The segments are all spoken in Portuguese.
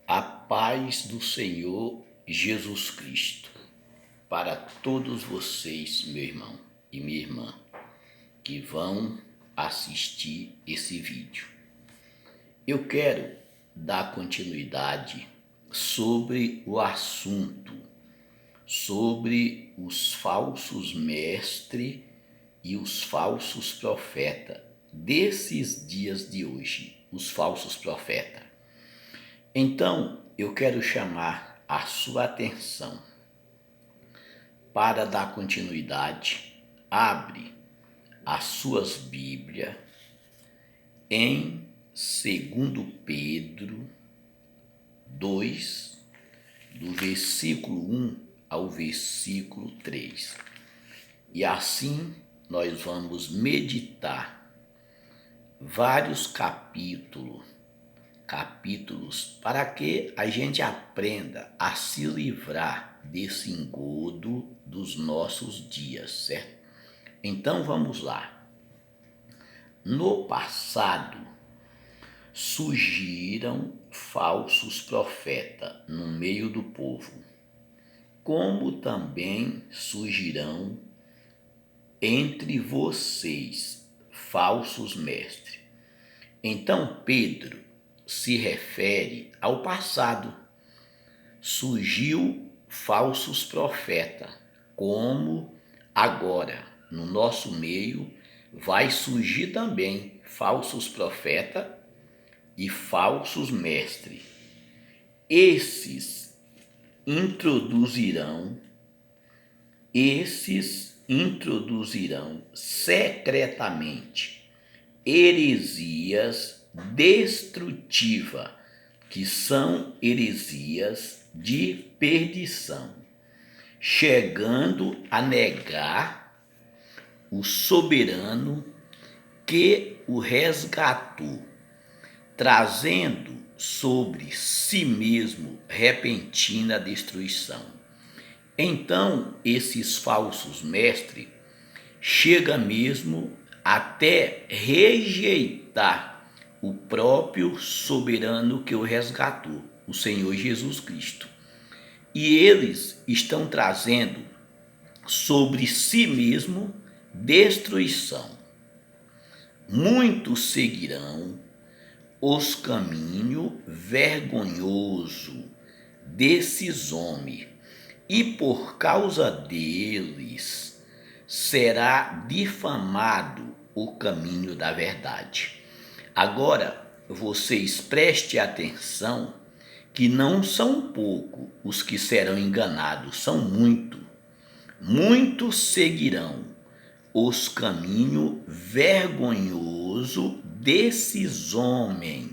A paz do Senhor Jesus Cristo para todos vocês, meu irmão e minha irmã, que vão assistir esse vídeo. Eu quero dar continuidade sobre o assunto, sobre os falsos mestres e os falsos profetas desses dias de hoje, os falsos profetas. Então, eu quero chamar a sua atenção para dar continuidade. Abre as suas Bíblias em 2 Pedro 2, do versículo 1 ao versículo 3. E assim nós vamos meditar vários capítulos para que a gente aprenda a se livrar desse engodo dos nossos dias, certo? Então vamos lá. No passado, surgiram falsos profetas no meio do povo, como também surgirão entre vocês falsos mestres. Então Pedro se refere ao passado. Surgiu falsos profetas, como agora no nosso meio vai surgir também falsos profetas e falsos mestres. Esses introduzirão secretamente heresias destrutiva, que são heresias de perdição, chegando a negar o soberano que o resgatou, trazendo sobre si mesmo repentina destruição. Então, esses falsos mestres chegam mesmo até rejeitar o próprio soberano que o resgatou, o Senhor Jesus Cristo. E eles estão trazendo sobre si mesmo destruição. Muitos seguirão os caminhos vergonhosos desses homens, e por causa deles será difamado o caminho da verdade. Agora, vocês prestem atenção que não são poucos os que serão enganados, são muitos. Muitos seguirão os caminhos vergonhosos desses homens,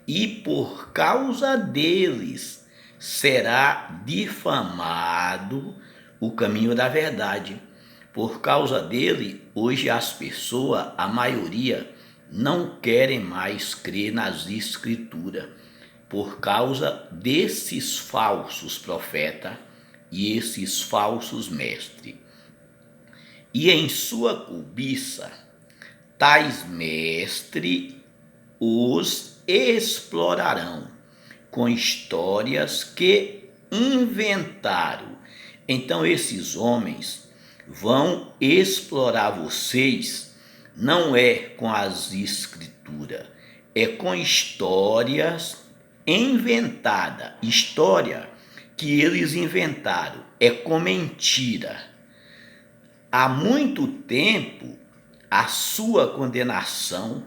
e por causa deles será difamado o caminho da verdade. Por causa dele, hoje as pessoas, a maioria, não querem mais crer nas escrituras, por causa desses falsos profetas e esses falsos mestres. E em sua cobiça, tais mestres os explorarão com histórias que inventaram. Então esses homens vão explorar vocês, não é com as escrituras, é com histórias inventadas, história que eles inventaram, é com mentira. Há muito tempo a sua condenação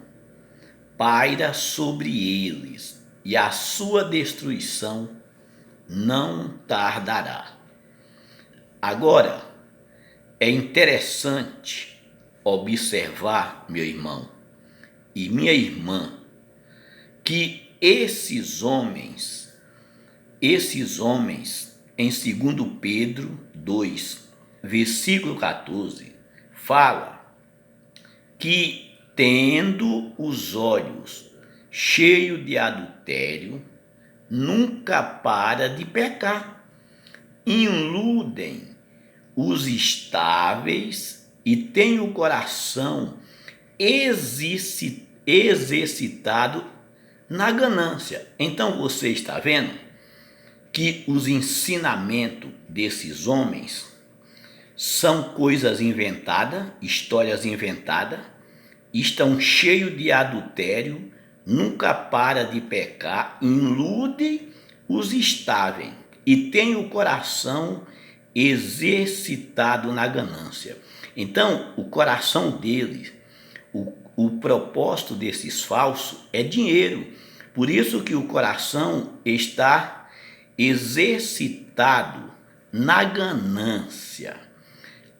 paira sobre eles, e a sua destruição não tardará. Agora, é interessante observar, meu irmão e minha irmã, que esses homens, em 2 Pedro 2, versículo 14, fala que, tendo os olhos cheios de adultério, nunca para de pecar, iludem os estáveis e têm o coração exercitado na ganância. Então você está vendo que os ensinamentos desses homens são coisas inventadas, histórias inventadas, estão cheios de adultério, nunca para de pecar, ilude os estáveis e tem o coração exercitado na ganância. Então, o coração deles, o propósito desses falsos é dinheiro. Por isso que o coração está exercitado na ganância.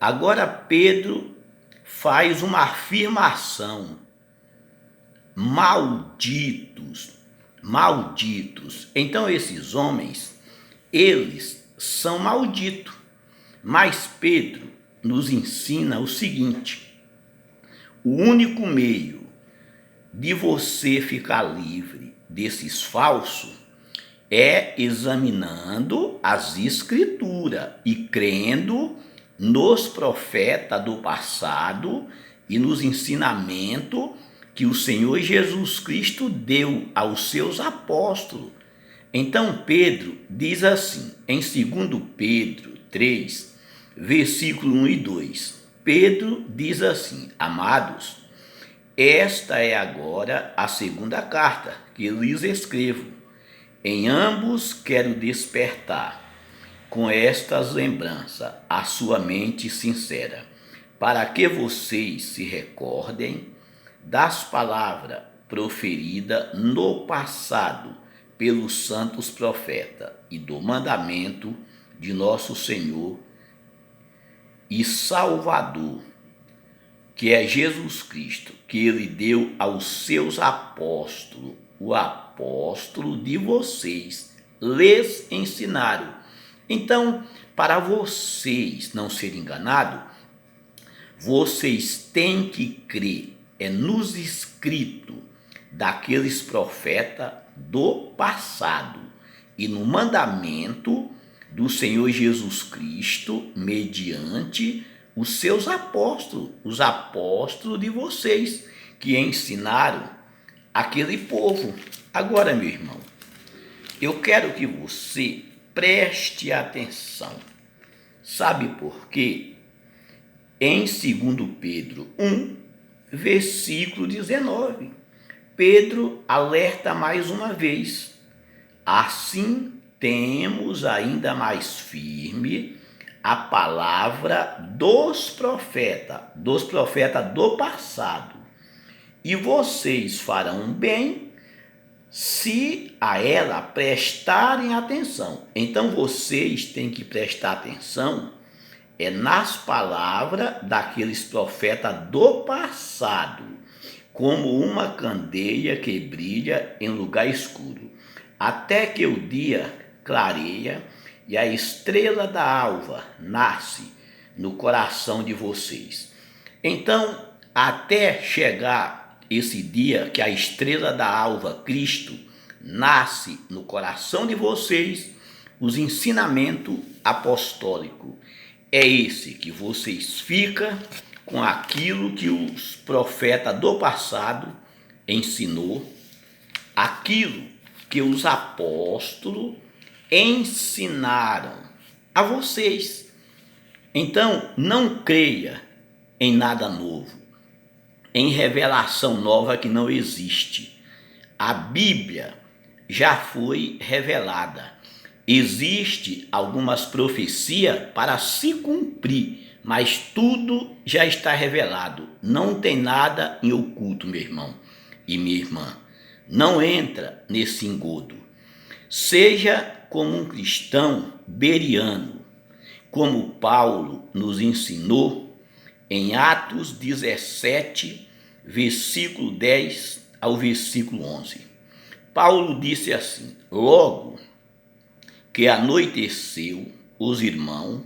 Agora Pedro faz uma afirmação: malditos, malditos. Então esses homens, eles são malditos. Mas Pedro nos ensina o seguinte: o único meio de você ficar livre desses falsos é examinando as escrituras e crendo nos profetas do passado e nos ensinamentos que o Senhor Jesus Cristo deu aos seus apóstolos. Então Pedro diz assim, em 2 Pedro 3, versículo 1 e 2. Pedro diz assim: amados, esta é agora a segunda carta que lhes escrevo. Em ambos quero despertar com estas lembranças a sua mente sincera, para que vocês se recordem das palavras proferidas no passado pelos santos profetas e do mandamento de nosso Senhor e Salvador, que é Jesus Cristo, que ele deu aos seus apóstolos, o apóstolo de vocês, lhes ensinaram. Então, para vocês não serem enganados, vocês têm que crer nos escritos daqueles profetas do passado e no mandamento do Senhor Jesus Cristo mediante os seus apóstolos, os apóstolos de vocês, que ensinaram aquele povo. Agora, meu irmão, eu quero que você preste atenção. Sabe por quê? Em 2 Pedro 1, versículo 19, Pedro alerta mais uma vez: assim temos ainda mais firme a palavra dos profetas do passado, e vocês farão bem se a ela prestarem atenção. Então vocês têm que prestar atenção nas palavras daqueles profetas do passado, como uma candeia que brilha em lugar escuro, até que o dia clareia e a estrela da alva nasce no coração de vocês. Então, até chegar esse dia que a estrela da alva, Cristo, nasce no coração de vocês, os ensinamentos apostólicos é esse, que vocês ficam com aquilo que os profetas do passado ensinou, aquilo que os apóstolos ensinaram a vocês. Então, não creia em nada novo, em revelação nova que não existe. A Bíblia já foi revelada. Existe algumas profecias para se cumprir, mas tudo já está revelado. Não tem nada em oculto, meu irmão e minha irmã. Não entra nesse engodo. Seja como um cristão beriano, como Paulo nos ensinou em Atos 17, versículo 10 ao versículo 11. Paulo disse assim: logo que anoiteceu, os irmãos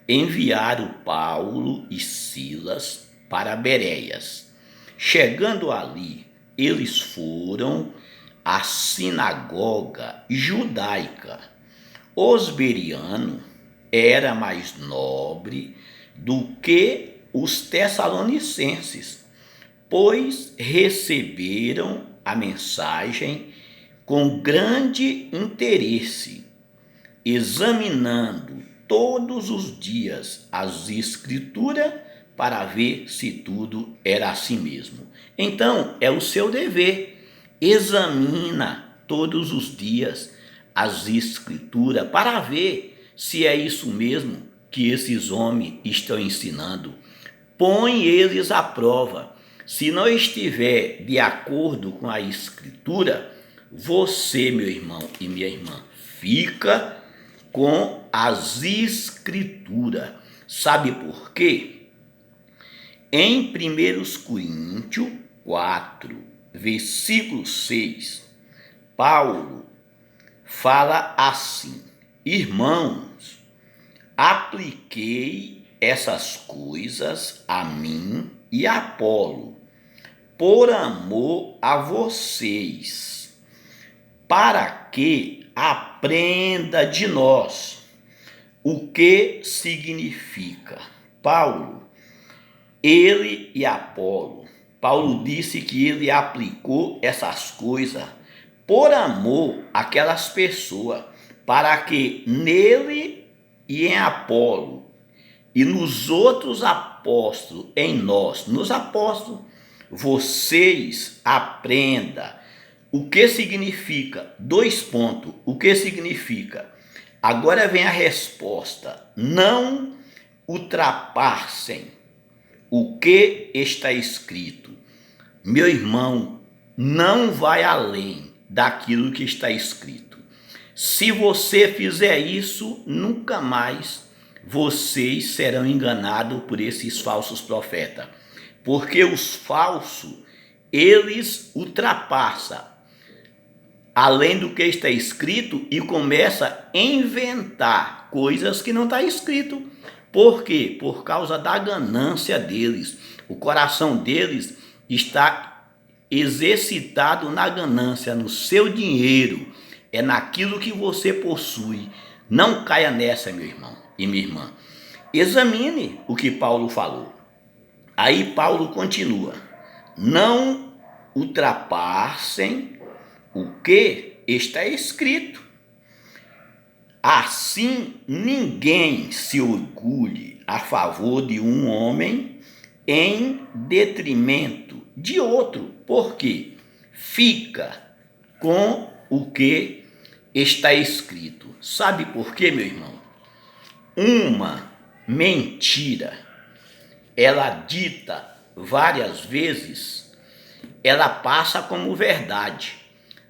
enviaram Paulo e Silas para Bereias. Chegando ali, eles foram à sinagoga judaica. Os berianos era mais nobre do que os tessalonicenses, pois receberam a mensagem com grande interesse, examinando todos os dias as Escrituras para ver se tudo era assim mesmo. Então, é o seu dever. Examina todos os dias as Escrituras para ver se é isso mesmo que esses homens estão ensinando. Põe eles à prova. Se não estiver de acordo com a Escritura, você, meu irmão e minha irmã, fica com as Escrituras. Sabe por quê? Em 1 Coríntios 4, versículo 6, Paulo fala assim: irmãos, apliquei essas coisas a mim e a Apolo, por amor a vocês, para que aprenda de nós o que significa. Paulo, ele e Apolo. Paulo disse que ele aplicou essas coisas por amor àquelas pessoas, para que nele e em Apolo e nos outros apóstolos, em nós, nos apóstolos, vocês aprendam o que significa. 2 pontos. O que significa? Agora vem a resposta. Não ultrapassem o que está escrito. Meu irmão, não vai além daquilo que está escrito. Se você fizer isso, nunca mais vocês serão enganados por esses falsos profetas. Porque os falsos, eles ultrapassam além do que está escrito e começam a inventar coisas que não está escrito. Por quê? Por causa da ganância deles. O coração deles está exercitado na ganância, no seu dinheiro, é naquilo que você possui. Não caia nessa, meu irmão e minha irmã. Examine o que Paulo falou. Aí Paulo continua: não ultrapassem o que está escrito. Assim, ninguém se orgulhe a favor de um homem em detrimento de outro, porque fica com o que está escrito. Sabe por quê, meu irmão? Uma mentira, ela dita várias vezes, ela passa como verdade,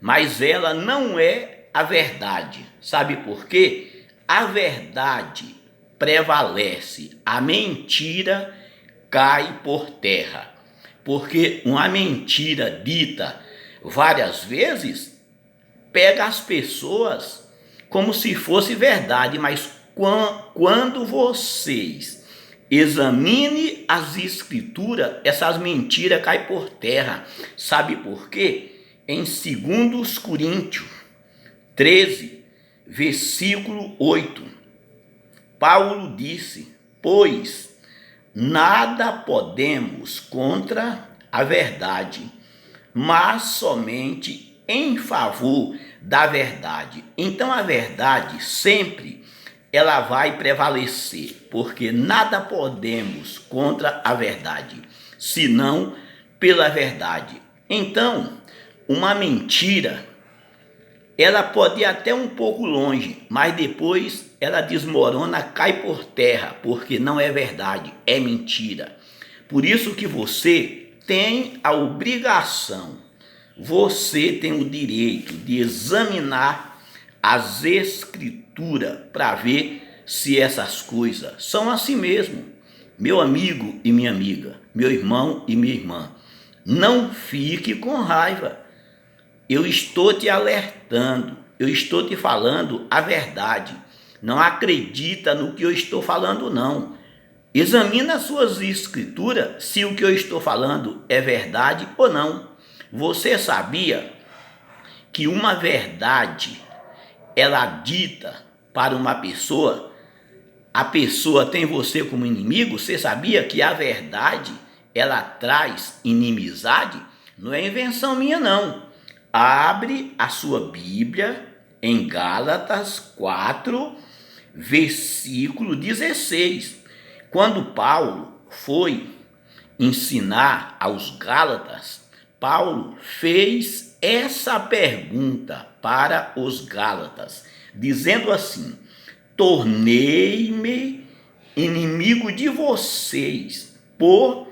mas ela não é a verdade. Sabe por quê? A verdade prevalece, a mentira cai por terra. Porque uma mentira dita várias vezes pega as pessoas como se fosse verdade, mas quando vocês examinem as Escrituras, essas mentiras caem por terra. Sabe por quê? Em 2 Coríntios 13, versículo 8, Paulo disse: pois nada podemos contra a verdade, mas somente em favor da verdade. Então a verdade sempre ela vai prevalecer, porque nada podemos contra a verdade, senão pela verdade. Então, uma mentira, ela pode ir até um pouco longe, mas depois ela desmorona, cai por terra, porque não é verdade, é mentira. Por isso que você tem a obrigação, você tem o direito de examinar as Escrituras para ver se essas coisas são assim mesmo. Meu amigo e minha amiga, meu irmão e minha irmã, não fique com raiva. Eu estou te alertando, eu estou te falando a verdade. Não acredita no que eu estou falando, não. Examina as suas Escrituras se o que eu estou falando é verdade ou não. Você sabia que uma verdade, ela dita para uma pessoa, a pessoa tem você como inimigo? Você sabia que a verdade, ela traz inimizade? Não é invenção minha, não. Abre a sua Bíblia em Gálatas 4, versículo 16. Quando Paulo foi ensinar aos Gálatas, Paulo fez essa pergunta para os Gálatas, dizendo assim: tornei-me inimigo de vocês por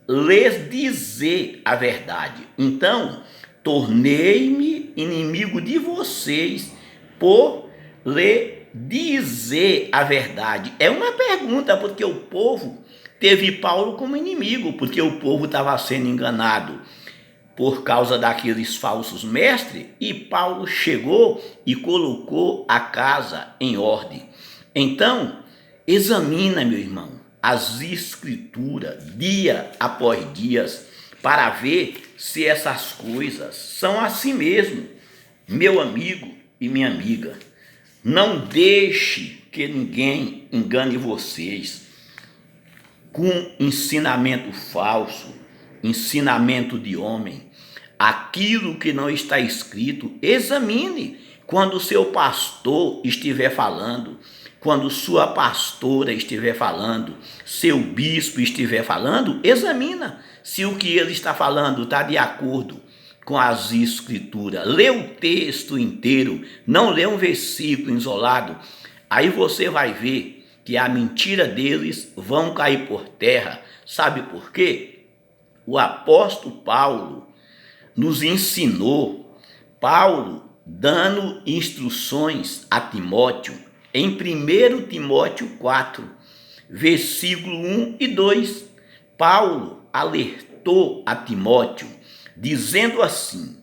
lhes dizer a verdade. Então, tornei-me inimigo de vocês por lhe dizer a verdade. É uma pergunta, porque o povo teve Paulo como inimigo, porque o povo estava sendo enganado por causa daqueles falsos mestres, e Paulo chegou e colocou a casa em ordem. Então, examina, meu irmão, as escrituras dia após dia, para ver se essas coisas são assim mesmo. Meu amigo e minha amiga, não deixe que ninguém engane vocês com ensinamento falso, ensinamento de homem. Aquilo que não está escrito, examine quando o seu pastor estiver falando, quando sua pastora estiver falando, seu bispo estiver falando, examina se o que ele está falando está de acordo com as escrituras. Lê o texto inteiro, não lê um versículo isolado. Aí você vai ver que a mentira deles vão cair por terra. Sabe por quê? O apóstolo Paulo nos ensinou, Paulo dando instruções a Timóteo, em 1 Timóteo 4, versículo 1 e 2, Paulo alertou a Timóteo, dizendo assim: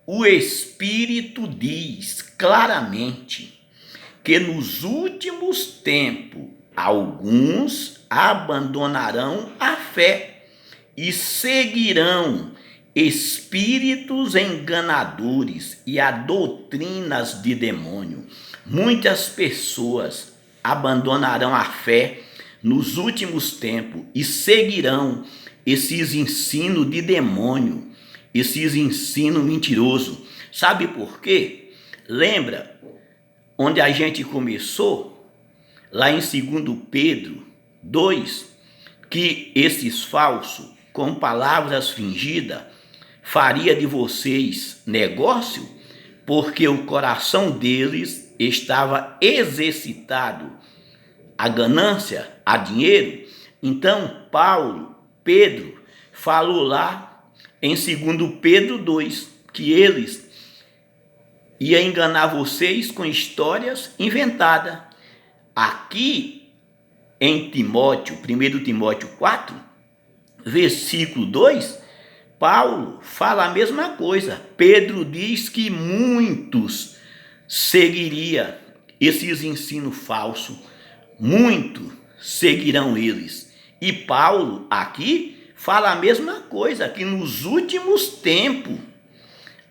o Espírito diz claramente que nos últimos tempos alguns abandonarão a fé e seguirão espíritos enganadores e a doutrinas de demônio. Muitas pessoas abandonarão a fé nos últimos tempos e seguirão esses ensinos de demônio, esses ensinos mentirosos. Sabe por quê? Lembra onde a gente começou? Lá em 2 Pedro 2, que esses falsos, com palavras fingidas, faria de vocês negócio, porque o coração deles estava exercitado a ganância, a dinheiro. Então Pedro falou lá em 2 Pedro 2 que eles iam enganar vocês com histórias inventadas. Aqui em Timóteo, 1 Timóteo 4, versículo 2, Paulo fala a mesma coisa. Pedro diz que muitos seguiriam esses ensinos falsos, muitos seguirão eles. E Paulo aqui fala a mesma coisa, que nos últimos tempos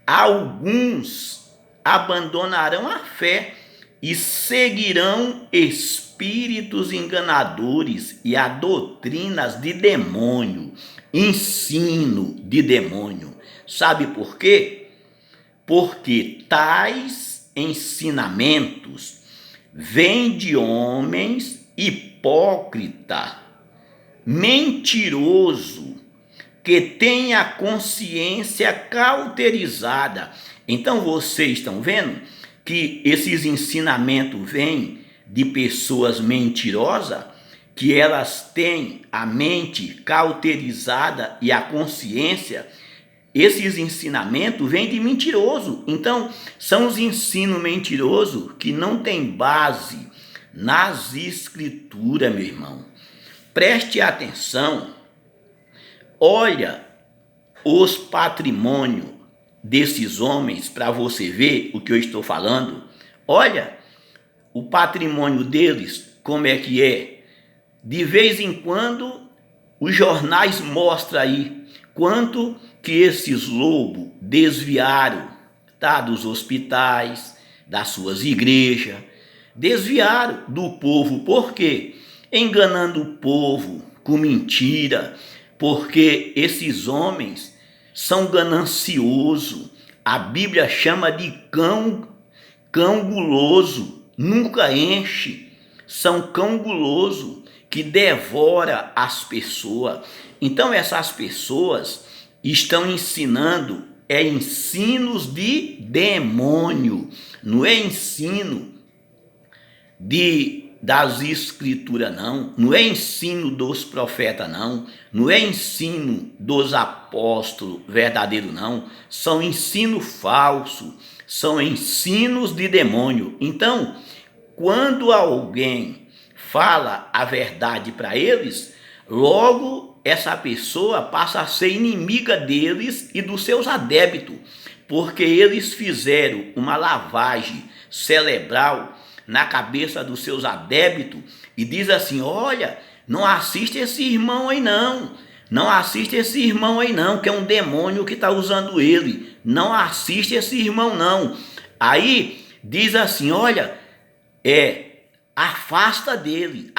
alguns abandonarão a fé e seguirão espíritos enganadores e a doutrinas de demônio, ensino de demônio. Sabe por quê? Porque tais ensinamentos vêm de homens hipócritas, mentiroso, que têm a consciência cauterizada. Então vocês estão vendo que esses ensinamentos vêm de pessoas mentirosas, que elas têm a mente cauterizada e a consciência. Esses ensinamentos vêm de mentiroso. Então, são os ensinos mentirosos que não têm base nas escrituras, meu irmão. Preste atenção. Olha os patrimônios desses homens para você ver o que eu estou falando. Olha o patrimônio deles, como é que é. De vez em quando, os jornais mostram aí quanto que esses lobos desviaram, tá, dos hospitais, das suas igrejas, desviaram do povo. Por quê? Enganando o povo com mentira, porque esses homens são gananciosos, A Bíblia chama de cão guloso, nunca enche. São cão guloso que devora as pessoas. Então essas pessoas estão ensinando ensinos de demônio, não é ensino das escrituras, não é ensino dos profetas, não é ensino dos apóstolos verdadeiro, não. São ensino falso, são ensinos de demônio. Então, quando alguém fala a verdade para eles, logo essa pessoa passa a ser inimiga deles e dos seus adébitos, porque eles fizeram uma lavagem cerebral na cabeça dos seus adébitos e diz assim: olha, não assiste esse irmão aí não assiste esse irmão aí não, que é um demônio que está usando ele, não assiste esse irmão não. Aí diz assim: olha, afasta dele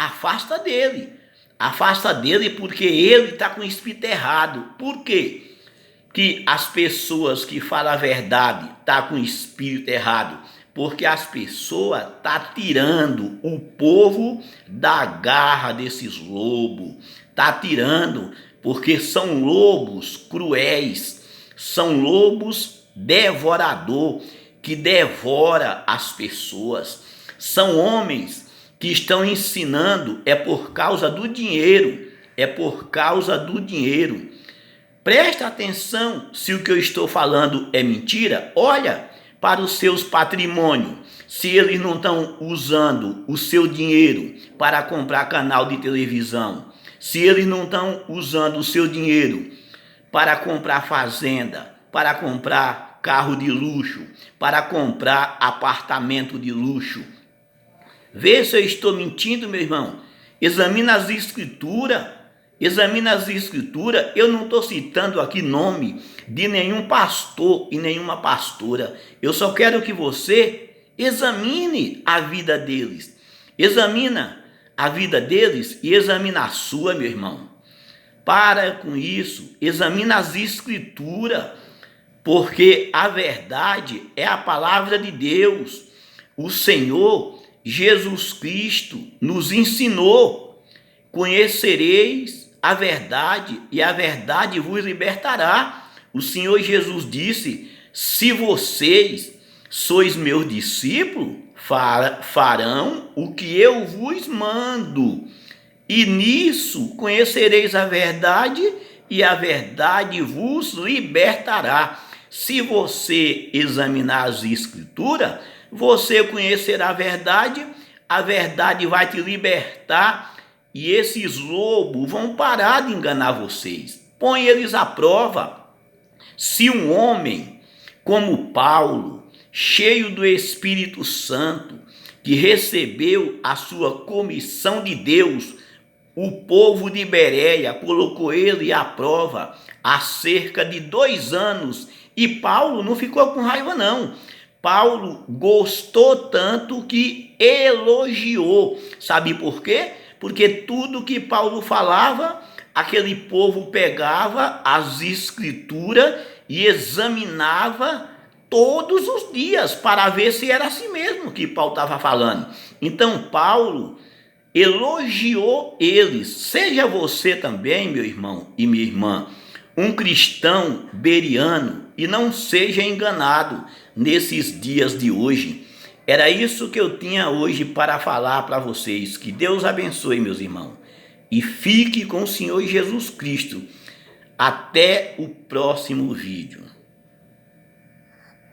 porque ele está com o espírito errado. Por quê? Que as pessoas que falam a verdade estão com o espírito errado? Porque as pessoas estão tirando o povo da garra desses lobos. Está tirando, porque são lobos cruéis, são lobos devorador, que devora as pessoas. São homens que estão ensinando por causa do dinheiro, Presta atenção se o que eu estou falando é mentira. Olha para os seus patrimônios, se eles não estão usando o seu dinheiro para comprar canal de televisão, se eles não estão usando o seu dinheiro para comprar fazenda, para comprar carro de luxo, para comprar apartamento de luxo. Vê se eu estou mentindo, meu irmão. Examina as escrituras. Eu não estou citando aqui nome de nenhum pastor e nenhuma pastora. Eu só quero que você examine a vida deles. Examina a vida deles e examina a sua, meu irmão. Para com isso. Examina as escrituras, porque a verdade é a palavra de Deus. O Senhor Jesus Cristo nos ensinou: conhecereis a verdade e a verdade vos libertará. O Senhor Jesus disse: se vocês sois meus discípulos, farão o que eu vos mando, e nisso conhecereis a verdade e a verdade vos libertará. Se você examinar as escrituras, você conhecerá a verdade vai te libertar. E esses lobos vão parar de enganar vocês. Põe eles à prova. Se um homem como Paulo, cheio do Espírito Santo, que recebeu a sua comissão de Deus, o povo de Bereia colocou ele à prova há cerca de 2 anos. E Paulo não ficou com raiva, não. Paulo gostou tanto que elogiou. Sabe por quê? Porque tudo que Paulo falava, aquele povo pegava as escrituras e examinava todos os dias para ver se era assim mesmo que Paulo estava falando. Então Paulo elogiou eles. Seja você também, meu irmão e minha irmã, um cristão beriano e não seja enganado nesses dias de hoje. Era isso que eu tinha hoje para falar para vocês. Que Deus abençoe, meus irmãos. E fique com o Senhor Jesus Cristo. Até o próximo vídeo.